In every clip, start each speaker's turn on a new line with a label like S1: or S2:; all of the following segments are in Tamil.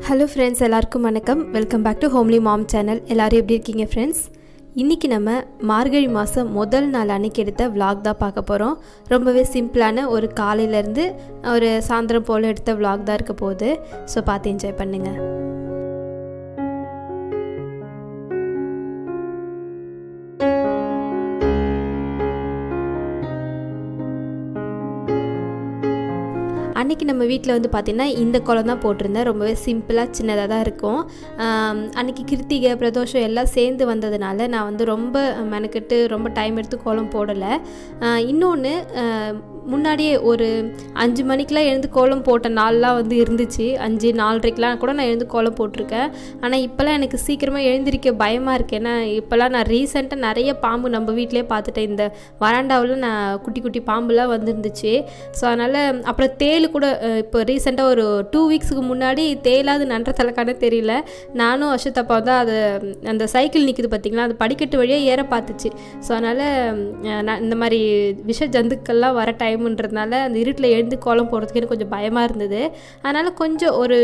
S1: ஹலோ ஃப்ரெண்ட்ஸ், எல்லாருக்கும் வணக்கம். Welcome back to homely mom channel. எல்லோரும் எப்படி இருக்கீங்க ஃப்ரெண்ட்ஸ்? இன்றைக்கி நம்ம மார்கழி மாதம் முதல் நாள் அன்றைக்கி எடுத்த விலாக் தான் பார்க்க போகிறோம். ரொம்பவே சிம்பிளான ஒரு காலையிலேருந்து ஒரு சாயந்தரம் போல் எடுத்த விலாக் தான் இருக்க போகுது. ஸோ பார்த்து என்ஜாய் பண்ணுங்கள். அன்றைக்கி நம்ம வீட்டில் வந்து பார்த்திங்கன்னா இந்த கோலம் தான் போட்டிருந்தேன். ரொம்பவே சிம்பிளாக சின்னதாக தான் இருக்கும். அன்றைக்கி கிருத்திகை பிரதோஷம் எல்லாம் சேர்ந்து வந்ததுனால நான் வந்து ரொம்ப மெனக்கெட்டு ரொம்ப டைம் எடுத்து கோலம் போடலை. இன்னொன்று, முன்னாடியே ஒரு 5 மணிக்கெலாம் எழுந்து கோலம் போட்ட நாள்லாம் வந்து இருந்துச்சு. 5-4:30 கூட நான் எழுந்து கோலம் போட்டிருக்கேன். ஆனால் இப்போல்லாம் எனக்கு சீக்கிரமாக எழுந்திரிக்க பயமாக இருக்குது. ஏன்னா இப்போல்லாம் நான் ரீசெண்டாக நிறைய பாம்பு நம்ம வீட்டிலே பார்த்துட்டேன். இந்த வராண்டாவில் நான் குட்டி குட்டி பாம்புலாம் வந்துருந்துச்சு. ஸோ அதனால் அப்புறம் தேள் கூட இப்போ ரீசெண்டாக ஒரு 2 வீக்ஸுக்கு முன்னாடி தேளாவது நன்ற தலைக்கான தெரியல. நானும் அஷத்தப்பா தான் அது அந்த சைக்கிள் நிற்குது பார்த்திங்களா, அது படிக்கட்டு வழியாக ஏற பார்த்துச்சு. ஸோ அதனால் நான் இந்த மாதிரி விஷ ஜந்துக்கள்லாம் வர டைம்ன்றதுனால அந்த இருட்டில் எழுந்து கோலம் போடுறதுக்கு எனக்கு கொஞ்சம் பயமாக இருந்தது. அதனால் கொஞ்சம் ஒரு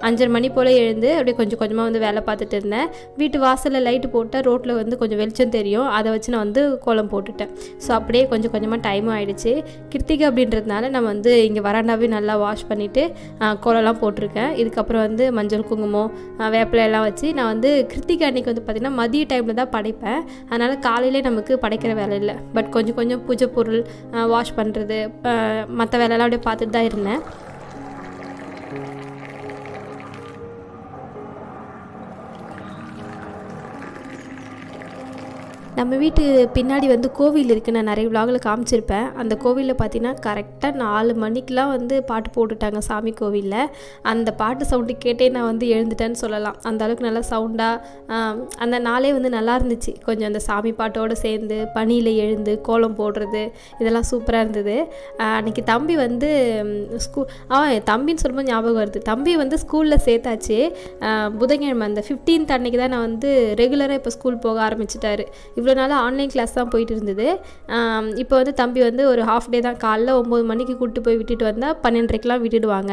S1: 5:30 மணி போல் எழுந்து அப்படியே கொஞ்சம் கொஞ்சமாக வந்து வேலை பார்த்துட்டு இருந்தேன். வீட்டு வாசலில் லைட்டு போட்டால் ரோட்டில் வந்து கொஞ்சம் வெளிச்சம் தெரியும். அதை வச்சு நான் வந்து கோலம் போட்டுட்டேன். ஸோ அப்படியே கொஞ்சம் கொஞ்சமாக டைமும் ஆகிடுச்சு. கிருத்திகை அப்படின்றதுனால நான் வந்து இங்கே வராண்டாவே நல்லா வாஷ் பண்ணிவிட்டு கோலம்லாம் போட்டிருக்கேன். இதுக்கப்புறம் வந்து மஞ்சள் குங்குமம் வேப்பிலை எல்லாம் வச்சு நான் வந்து கிருத்திகை அன்றைக்கி வந்து பார்த்திங்கன்னா மதிய டைமில் தான் படைப்பேன். அதனால் காலையிலே நமக்கு படைக்கிற வேலை இல்லை. பட் கொஞ்சம் கொஞ்சம் பூஜை பொருள் வாஷ் பண்ணுறது மற்ற வேலையெல்லாம் அப்படியே பார்த்துட்டு தான் இருந்தேன். நம்ம வீட்டு பின்னாடி வந்து கோவில் இருக்குது. நான் நிறைய விலாகில் காமிச்சிருப்பேன். அந்த கோவிலில் பார்த்தீங்கன்னா கரெக்டாக 4 மணிக்கெலாம் வந்து பாட்டு போட்டுட்டாங்க சாமி கோவிலில். அந்த பாட்டு சவுண்டு கேட்டே நான் வந்து எழுந்துட்டேன்னு சொல்லலாம். அந்த அளவுக்கு நல்லா சவுண்டாக அந்த நாளே வந்து நல்லா இருந்துச்சு. கொஞ்சம் அந்த சாமி பாட்டோடு சேர்ந்து பனியில் எழுந்து கோலம் போடுறது இதெல்லாம் சூப்பராக இருந்தது. அன்றைக்கி தம்பி வந்து தம்பின்னு சொல்லும்போது ஞாபகம் வருது. தம்பி வந்து ஸ்கூலில் சேர்த்தாச்சு. புதன்கிழமை அந்த 15th அன்றைக்கி தான் நான் வந்து ரெகுலராக இப்போ ஸ்கூல் போக ஆரம்பிச்சிட்டாரு. இவ்வளோ நாள் ஆன்லைன் கிளாஸ் தான் போயிட்டு இருந்தது. இப்போ வந்து தம்பி வந்து ஒரு ஹாஃப் டே தான். காலைல 9 மணிக்கு கூப்பிட்டு போய் விட்டுட்டு வந்தால் 12:30 விட்டுடுவாங்க.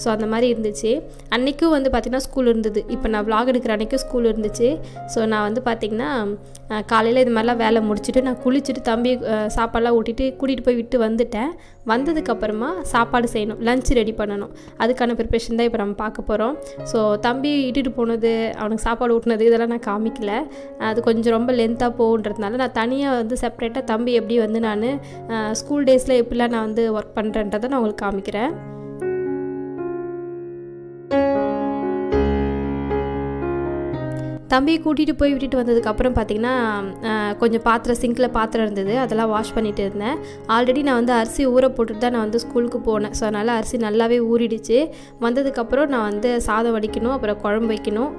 S1: ஸோ அந்த மாதிரி இருந்துச்சு. அன்றைக்கும் வந்து பார்த்திங்கன்னா ஸ்கூல் இருந்தது. இப்போ நான் விலாக் எடுக்கிற அன்றைக்கும் ஸ்கூல் இருந்துச்சு. ஸோ நான் வந்து பார்த்திங்கன்னா காலையில் இது மாதிரிலாம் வேலை முடிச்சுட்டு நான் குளிச்சுட்டு தம்பி சாப்பாடெலாம் ஊட்டிட்டு கூட்டிகிட்டு போய் விட்டு வந்துட்டேன். வந்ததுக்கப்புறமா சாப்பாடு செய்யணும், லஞ்ச் ரெடி பண்ணணும். அதுக்கான ப்ரிப்ரேஷன் தான் இப்போ நம்ம பார்க்க போகிறோம். ஸோ தம்பி இட்டுட்டு போனது, அவனுக்கு சாப்பாடு ஊட்டினது இதெல்லாம் நான் காமிக்கல. அது கொஞ்சம் ரொம்ப லென்த்தாக போகுன்றதுனால நான் தனியாக வந்து செப்பரேட்டாக தம்பி எப்படி வந்து நான் ஸ்கூல் டேஸில் எப்படிலாம் நான் வந்து ஒர்க் பண்ணுறேன்றதை நான் உங்களுக்கு காமிக்கிறேன். தம்பியை கூட்டிகிட்டு போய் விட்டுட்டு வந்ததுக்கப்புறம் பார்த்திங்கன்னா கொஞ்சம் சிங்கில் பாத்திரம் இருந்தது. அதெல்லாம் வாஷ் பண்ணிகிட்டு இருந்தேன். ஆல்ரெடி நான் வந்து அரிசி ஊற போட்டுட்டு தான் நான் வந்து ஸ்கூலுக்கு போனேன். ஸோ அதனால் அரிசி நல்லாவே ஊறிடுச்சு. வந்ததுக்கப்புறம் நான் வந்து சாதம் வடிக்கணும், அப்புறம் குழம்பு வைக்கணும்,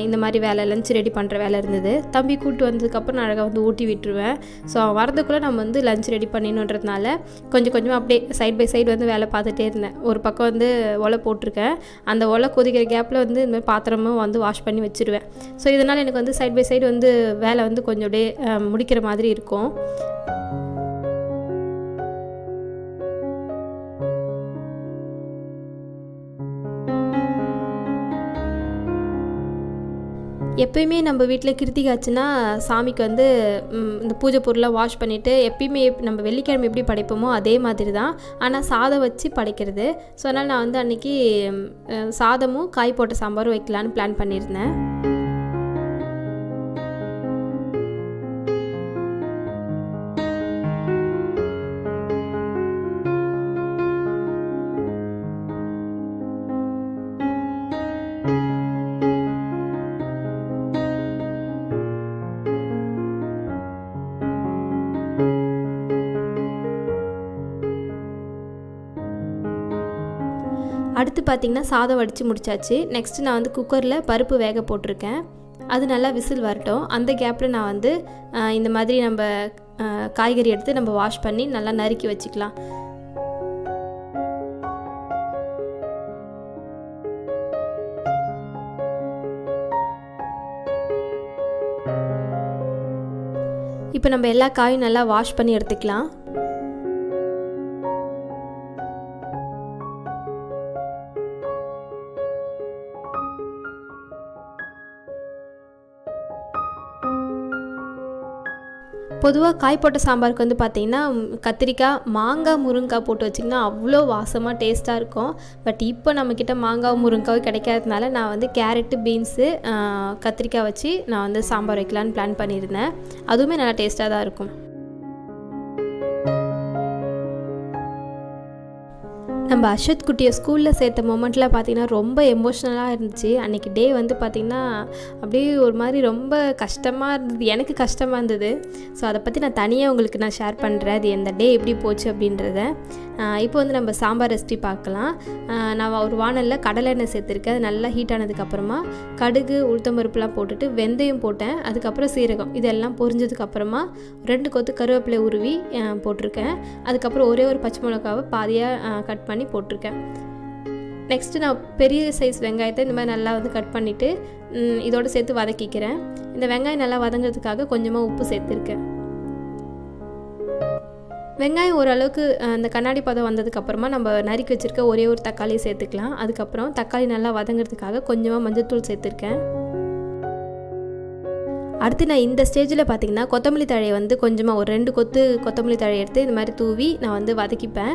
S1: இந்த மாதிரி வேலை லஞ்ச் ரெடி பண்ணுற வேலை இருந்தது. தம்பி கூப்பிட்டு வந்ததுக்கப்புறம் நான் அழகாக வந்து ஊட்டி விட்டுருவேன். ஸோ வரதுக்குள்ளே நம்ம வந்து லஞ்ச் ரெடி பண்ணிடணுன்றதுனால கொஞ்சம் கொஞ்சமாக அப்படியே சைட் பை சைடு வந்து வேலை பார்த்துட்டே இருந்தேன். ஒரு பக்கம் வந்து ஒலை போட்டிருக்கேன். அந்த ஒலை கொதிக்கிற கேப்பில் வந்து இந்த மாதிரி பாத்திரமும் வந்து வாஷ் பண்ணி வச்சுருவேன். ஸோ இதனால் எனக்கு வந்து சைட் பை சைடு வந்து வேலை வந்து கொஞ்சம் அப்படியே முடிக்கிற மாதிரி இருக்கும். எப்பயுமே நம்ம வீட்டில் கிருத்திகை ஆச்சுன்னா சாமிக்கு வந்து இந்த பூஜை பொருளாக வாஷ் பண்ணிவிட்டு எப்பயுமே நம்ம வெள்ளிக்கிழமை எப்படி படைப்போமோ அதே மாதிரி தான். ஆனால் சாதம் வச்சு படைக்கிறது. ஸோ அதனால் நான் வந்து அன்றைக்கி சாதமும் காய் போட்ட சாம்பாரும் வைக்கலான்னு பிளான் பண்ணியிருந்தேன். அடுத்து பார்த்திங்கன்னா சாதம் வடித்து முடிச்சாச்சு. நெக்ஸ்ட்டு நான் வந்து குக்கரில் பருப்பு வேக போட்டிருக்கேன். அது நல்லா விசில் வரட்டும். அந்த கேப்பில் நான் வந்து இந்த மாதிரி நம்ம காய்கறி எடுத்து நம்ம வாஷ் பண்ணி நல்லா நறுக்கி வச்சுக்கலாம். இப்போ நம்ம எல்லா காயும் நல்லா வாஷ் பண்ணி எடுத்துக்கலாம். பொதுவாக காய் போட்ட சாம்பாருக்கு வந்து பார்த்திங்கன்னா கத்திரிக்காய் மாங்காய் முருங்கைக்காய் போட்டு வச்சிங்கன்னா அவ்வளோ வாசமாக டேஸ்ட்டாக இருக்கும். பட் இப்போ நம்மக்கிட்ட மாங்காய் முருங்கைக்காய் கிடைக்காததுனால நான் வந்து கேரட்டு பீன்ஸு கத்திரிக்காய் வச்சு நான் வந்து சாம்பார் வைக்கலான்னு பிளான் பண்ணியிருந்தேன். அதுவுமே நல்லா டேஸ்ட்டாக தான் இருக்கும். நம்ம அர்ஷத் குட்டியை ஸ்கூலில் சேர்த்த மொமெண்ட்டில் பார்த்திங்கன்னா ரொம்ப எமோஷ்னலாக இருந்துச்சு. அன்றைக்கி டே வந்து பார்த்திங்கன்னா அப்படியே ஒரு மாதிரி ரொம்ப கஷ்டமாக இருந்தது, எனக்கு கஷ்டமாக இருந்தது. ஸோ அதை பற்றி நான் தனியாக உங்களுக்கு நான் ஷேர் பண்ணுறேன், அது எந்த டே எப்படி போச்சு அப்படின்றத. இப்போ வந்து நம்ம சாம்பார் ரெசிபி பார்க்கலாம். நான் ஒரு வானலில் கடலை எண்ணெய் சேர்த்துருக்கேன். அது நல்லா ஹீட் ஆனதுக்கப்புறமா கடுகு உளுத்தம்பருப்புலாம் போட்டுட்டு வெந்தயம் போட்டேன். அதுக்கப்புறம் சீரகம் இதெல்லாம் பொரிஞ்சதுக்கப்புறமா 2 கொத்து கருவேப்பிலை உருவி போட்டிருக்கேன். அதுக்கப்புறம் ஒரே ஒரு பச்சை மிளகாவை பாதியாக கட் பண்ணி போட்டிருக்கேன். நெக்ஸ்ட்டு நான் பெரிய சைஸ் வெங்காயத்தை இந்த மாதிரி நல்லா வந்து கட் பண்ணிவிட்டு இதோடு சேர்த்து வதக்கிக்கிறேன். இந்த வெங்காயம் நல்லா வதங்கிறதுக்காக கொஞ்சமாக உப்பு சேர்த்துருக்கேன். வெங்காயம் ஓரளவுக்கு அந்த கண்ணாடி பதம் வந்ததுக்கப்புறமா நம்ம நறுக்கி வச்சுருக்க ஒரே ஒரு தக்காளியை சேர்த்துக்கலாம். அதுக்கப்புறம் தக்காளி நல்லா வதங்கிறதுக்காக கொஞ்சமாக மஞ்சள்தூள் சேர்த்துருக்கேன். அடுத்து நான் இந்த ஸ்டேஜில் பார்த்திங்கன்னா கொத்தமல்லி தழையை வந்து கொஞ்சமாக ஒரு 2 கொத்து கொத்தமல்லி தழை எடுத்து இந்த மாதிரி தூவி நான் வந்து வதக்கிப்பேன்.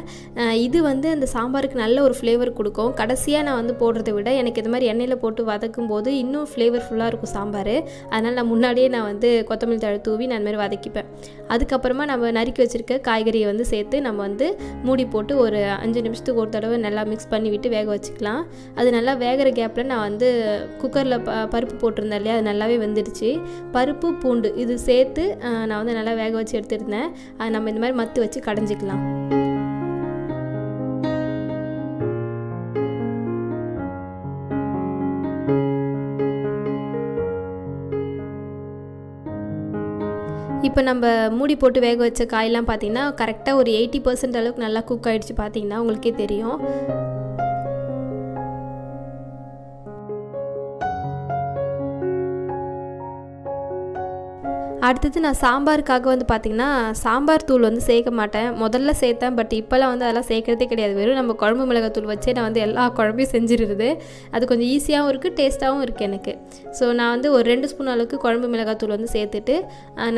S1: இது வந்து அந்த சாம்பாருக்கு நல்ல ஒரு ஃப்ளேவர் கொடுக்கும். கடைசியாக நான் வந்து போடுறத விட எனக்கு இது மாதிரி எண்ணெயில் போட்டு வதக்கும் போது இன்னும் ஃப்ளேவர்ஃபுல்லாக இருக்கும் சாம்பார். அதனால் நான் முன்னாடியே நான் வந்து கொத்தமல்லி தழை தூவி நான் இந்த மாதிரி வதக்கிப்பேன். அதுக்கப்புறமா நம்ம நறுக்கி வச்சுருக்க காய்கறியை வந்து சேர்த்து நம்ம வந்து மூடி போட்டு ஒரு 5 நிமிஷத்துக்கு ஒரு தடவை நல்லா மிக்ஸ் பண்ணி விட்டு வேக வச்சுக்கலாம். அது நல்லா வேகிற கேப்பில் நான் வந்து குக்கரில் பருப்பு போட்டிருந்தேன் இல்லையா, அது நல்லாவே வெந்துடுச்சு. பருப்பு பூண்டு இது சேர்த்து நான் வந்து நல்லா வேக வச்சு எடுத்துருந்தேன். அதை நம்ம இந்த மாதிரி மத்து வச்சு கடைஞ்சிக்கலாம். இப்போ நம்ம மூடி போட்டு வேக வச்ச காயெல்லாம் பார்த்திங்கன்னா கரெக்டாக ஒரு 80% அளவுக்கு நல்லா குக் ஆகிடுச்சு. பார்த்திங்கன்னா உங்களுக்கே தெரியும். அடுத்தது நான் சாம்பாருக்காக வந்து பார்த்திங்கன்னா சாம்பார் தூள் வந்து சேர்க்க மாட்டேன். முதல்ல சேர்த்தேன், பட் இப்போல்லாம் வந்து அதெல்லாம் சேர்க்குறதே கிடையாது. வெறும் நம்ம குழம்பு மிளகாத்தூள் வச்சே நான் வந்து எல்லா குழம்பையும் செஞ்சிருது. அது கொஞ்சம் ஈஸியாகவும் இருக்குது, டேஸ்ட்டாகவும் இருக்குது எனக்கு. ஸோ நான் வந்து ஒரு 2 ஸ்பூன் அளவுக்கு குழம்பு மிளகாத்தூள் வந்து சேர்த்துட்டு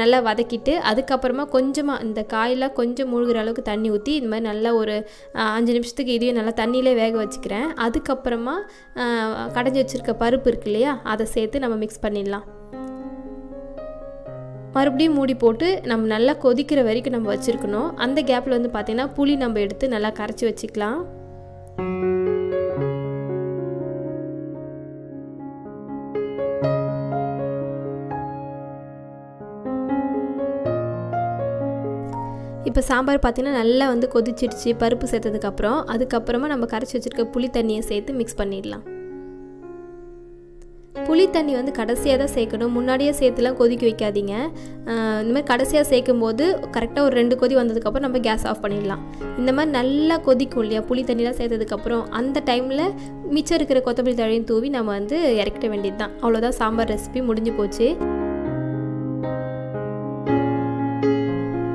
S1: நல்லா வதக்கிட்டு அதுக்கப்புறமா கொஞ்சமாக இந்த காயெல்லாம் கொஞ்சம் மூழ்கிற அளவுக்கு தண்ணி ஊற்றி இந்த மாதிரி நல்லா ஒரு 5 நிமிஷத்துக்கு இதையும் நல்லா தண்ணியிலே வேக வச்சுக்கிறேன். அதுக்கப்புறமா கடைஞ்சி வச்சுருக்க பருப்பு இருக்கு இல்லையா, அதை சேர்த்து நம்ம மிக்ஸ் பண்ணிடலாம். மறுபடியும் மூடி போட்டு நம்ம நல்லா கொதிக்கிற வரைக்கும் நம்ம வச்சுருக்கணும். அந்த கேப்பில் வந்து பார்த்திங்கன்னா புளி நம்ம எடுத்து நல்லா கரைச்சி வச்சுக்கலாம். இப்போ சாம்பார் பார்த்திங்கன்னா நல்லா வந்து கொதிச்சிடுச்சு பருப்பு சேர்த்ததுக்கப்புறம். அதுக்கப்புறமா நம்ம கரைச்சி வச்சுருக்க புளி தண்ணியை சேர்த்து மிக்ஸ் பண்ணிடலாம். புளி தண்ணி வந்து கடைசியாக தான் சேர்க்கணும், முன்னாடியே சேர்த்துலாம் கொதிக்க வைக்காதீங்க. இந்த மாதிரி கடைசியாக சேர்க்கும் போது கரெக்டாக ஒரு 2 கொதி வந்ததுக்கப்புறம் நம்ம கேஸ் ஆஃப் பண்ணிடலாம். இந்த மாதிரி நல்லா கொதிக்கும் இல்லையா புளி தண்ணிலாம் சேர்த்ததுக்கப்புறம், அந்த டைமில் மிச்சம் இருக்கிற கொத்தமல்லி தழையும் தூவி நம்ம வந்து இறக்கிட வேண்டியது தான். அவ்வளோதான், சாம்பார் ரெசிபி முடிஞ்சு போச்சு.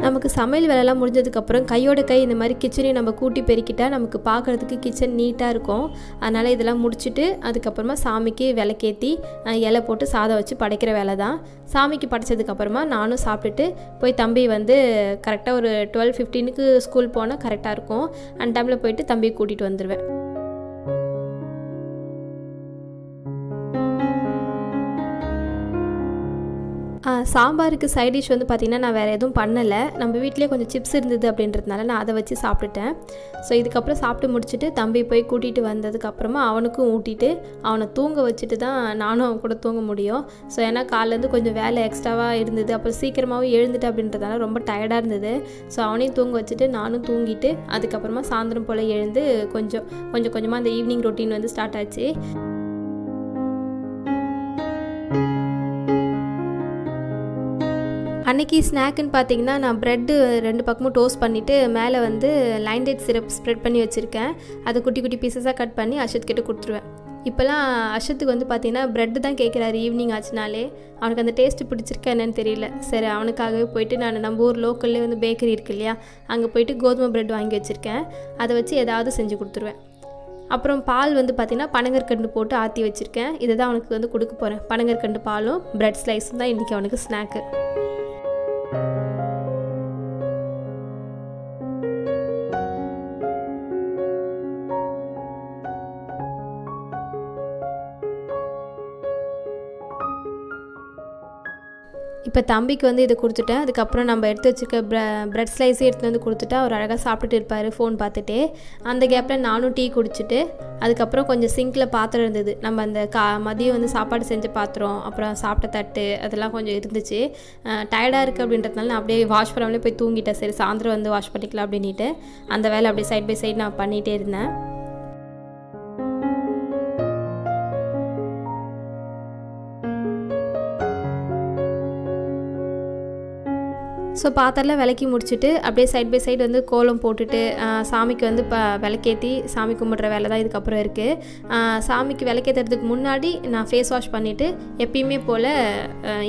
S1: நமக்கு சமையல் வேலைலாம் முடிஞ்சதுக்கப்புறம் கையோட கை இந்த மாதிரி கிச்சனையும் நம்ம கூட்டி பெருக்கிட்டால் நமக்கு பார்க்குறதுக்கு கிச்சன் நீட்டாக இருக்கும். அதனால் இதெல்லாம் முடிச்சுட்டு அதுக்கப்புறமா சாமிக்கு விளக்கேற்றி இலை போட்டு சாதம் வச்சு படைக்கிற வேலை தான். சாமிக்கு படைச்சதுக்கப்புறமா நானும் சாப்பிட்டுட்டு போய் தம்பி வந்து கரெக்டாக ஒரு 12:15க்கு ஸ்கூல் போனால் கரெக்டாக இருக்கும். அந்த டைமில் போயிட்டு தம்பியை கூட்டிகிட்டு வந்துடுவேன். சாம்பாருக்கு சைட் டிஷ் வந்து பார்த்திங்கன்னா நான் வேறு எதுவும் பண்ணலை. நம்ம வீட்டிலே கொஞ்சம் சிப்ஸ் இருந்தது அப்படின்றதுனால நான் அதை வச்சு சாப்பிட்டுட்டேன். ஸோ இதுக்கப்புறம் சாப்பிட்டு முடிச்சுட்டு தம்பி போய் கூட்டிகிட்டு வந்ததுக்கப்புறமா அவனுக்கும் ஊட்டிட்டு அவனை தூங்க வச்சுட்டு தான் நானும் அவன் கூட தூங்க முடியும். ஸோ ஏன்னா காலையிலேருந்து கொஞ்சம் வேலை எக்ஸ்ட்ராவாக இருந்தது, அப்புறம் சீக்கிரமாகவும் எழுந்துட்டு அப்படின்றதுனால ரொம்ப டயர்டாக இருந்தது. ஸோ அவனையும் தூங்க வச்சுட்டு நானும் தூங்கிட்டு அதுக்கப்புறமா சாயந்தரம் போல் எழுந்து கொஞ்சம் கொஞ்சமாக அந்த ஈவினிங் ரொட்டீன் வந்து ஸ்டார்ட் ஆச்சு. அன்றைக்கி ஸ்நாக்குன்னு பார்த்தீங்கன்னா நான் ப்ரெட்டு 2 பக்கமும் டோஸ்ட் பண்ணிவிட்டு மேலே வந்து லைன் டேட் சிரப் ஸ்ப்ரெட் பண்ணி வச்சுருக்கேன். அதை குட்டி குட்டி பீசஸாக கட் பண்ணி அர்ஷத் கிட்ட கொடுத்துருவேன். இப்போலாம் அர்ஷத்துக்கு வந்து பார்த்திங்கன்னா ப்ரெட்டு தான் கேட்குறாரு. ஈவினிங் ஆச்சுனாலே அவனுக்கு அந்த டேஸ்ட்டு பிடிச்சிருக்கா என்னன்னு தெரியல. சரி, அவனுக்காகவே போயிட்டு நான் நம்ம ஊர் லோக்கல்லே வந்து பேக்கரி இருக்கு இல்லையா, அங்கே போயிட்டு கோதுமை ப்ரெட் வாங்கி வச்சுருக்கேன். அதை வச்சு ஏதாவது செஞ்சு கொடுத்துருவேன். அப்புறம் பால் வந்து பார்த்திங்கன்னா பனங்கற்கண்டு போட்டு ஆற்றி வச்சுருக்கேன். இதை தான் அவனுக்கு வந்து கொடுக்க போகிறேன். பனங்கற்கண்டு பாலும் ப்ரெட் ஸ்லைஸும் தான் இன்றைக்கி அவனுக்கு ஸ்நாக்கு. இப்போ தம்பிக்கு வந்து இதை கொடுத்துட்டேன். அதுக்கப்புறம் நம்ம எடுத்து வச்சுக்க ப்ரெட் ஸ்லைஸே எடுத்துகிட்டு வந்து கொடுத்துட்டா அவர் அழகாக சாப்பிட்டுட்டு இருப்பார் ஃபோன் பார்த்துட்டே. அந்த கேப்பில் நானும் டீ குடிச்சிட்டு அதுக்கப்புறம் கொஞ்சம் சிங்கில் பாத்திரம் இருந்தது. நம்ம அந்த மதியம் வந்து சாப்பாடு செஞ்ச பாத்திரம், அப்புறம் சாப்பிட்ட தட்டு அதெல்லாம் கொஞ்சம் இருந்துச்சு. டயர்டாக இருக்குது அப்படின்றதுனால நான் அப்படியே வாஷ் பண்ணாமலே போய் தூங்கிட்டேன். சரி சாயந்தரம் வந்து வாஷ் பண்ணிக்கலாம் அப்படின்ட்டு அந்த வேலை அப்படியே சைட் பை சைடு நான் பண்ணிகிட்டே இருந்தேன். ஸோ பாத்திரலாம் விளக்கி முடிச்சுட்டு அப்படியே சைட் பை சைடு வந்து கோலம் போட்டுட்டு சாமிக்கு வந்து விளக்கேற்றி சாமி கும்பிட்ற வேலை தான் இதுக்கப்புறம் இருக்குது. சாமிக்கு விளக்கேற்றுறதுக்கு முன்னாடி நான் ஃபேஸ் வாஷ் பண்ணிவிட்டு எப்பயுமே போல்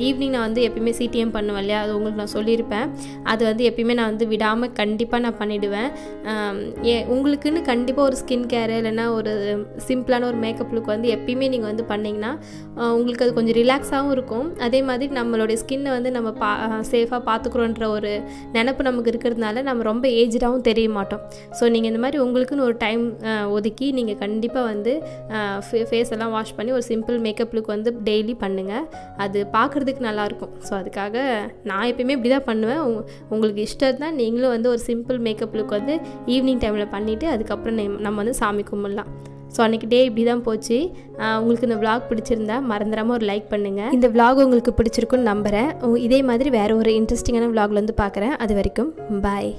S1: ஈவினிங் நான் வந்து எப்பயுமே சிடிஎம் பண்ணுவேன் இல்லையா, அது உங்களுக்கு நான் சொல்லியிருப்பேன். அது வந்து எப்பயுமே நான் வந்து விடாமல் கண்டிப்பாக நான் பண்ணிவிடுவேன். உங்களுக்குன்னு கண்டிப்பாக ஒரு ஸ்கின் கேரு இல்லைன்னா ஒரு சிம்பிளான ஒரு மேக்கப் லுக் வந்து எப்பயுமே நீங்கள் வந்து பண்ணிங்கன்னா உங்களுக்கு அது கொஞ்சம் ரிலாக்ஸாகவும் இருக்கும். அதே மாதிரி நம்மளுடைய ஸ்கின்னை வந்து நம்ம சேஃபாக பார்த்துக்குறோன்ற ஒரு நினப்பு நமக்கு இருக்கிறதுனால நம்ம ரொம்ப ஏஜ்டாகவும் தெரிய மாட்டோம். ஸோ நீங்கள் இந்த மாதிரி உங்களுக்குன்னு ஒரு டைம் ஒதுக்கி நீங்கள் கண்டிப்பாக வந்து ஃபேஸ் எல்லாம் வாஷ் பண்ணி ஒரு சிம்பிள் மேக்கப் லுக் வந்து டெய்லி பண்ணுங்கள். அது பார்க்குறதுக்கு நல்லாயிருக்கும். ஸோ அதுக்காக நான் எப்பயுமே இப்படி தான் பண்ணுவேன். உங்களுக்கு இஷ்டம் தான் நீங்களும் வந்து ஒரு சிம்பிள் மேக்கப் லுக் வந்து ஈவினிங் டைமில் பண்ணிவிட்டு அதுக்கப்புறம் நம்ம வந்து சாமி கும்பிடலாம். ஸோ அன்றைக்கி டே இப்படி தான் போச்சு. உங்களுக்கு இந்த விளாக் பிடிச்சிருந்தா மறந்துடாமல் ஒரு லைக் பண்ணுங்கள். இந்த விளாக் உங்களுக்கு பிடிச்சிருக்குன்னு நம்புகிறேன். இதே மாதிரி வேறு ஒரு இன்ட்ரெஸ்டிங்கான விளாக்ல வந்து பார்க்குறேன். அது வரைக்கும் பாய்.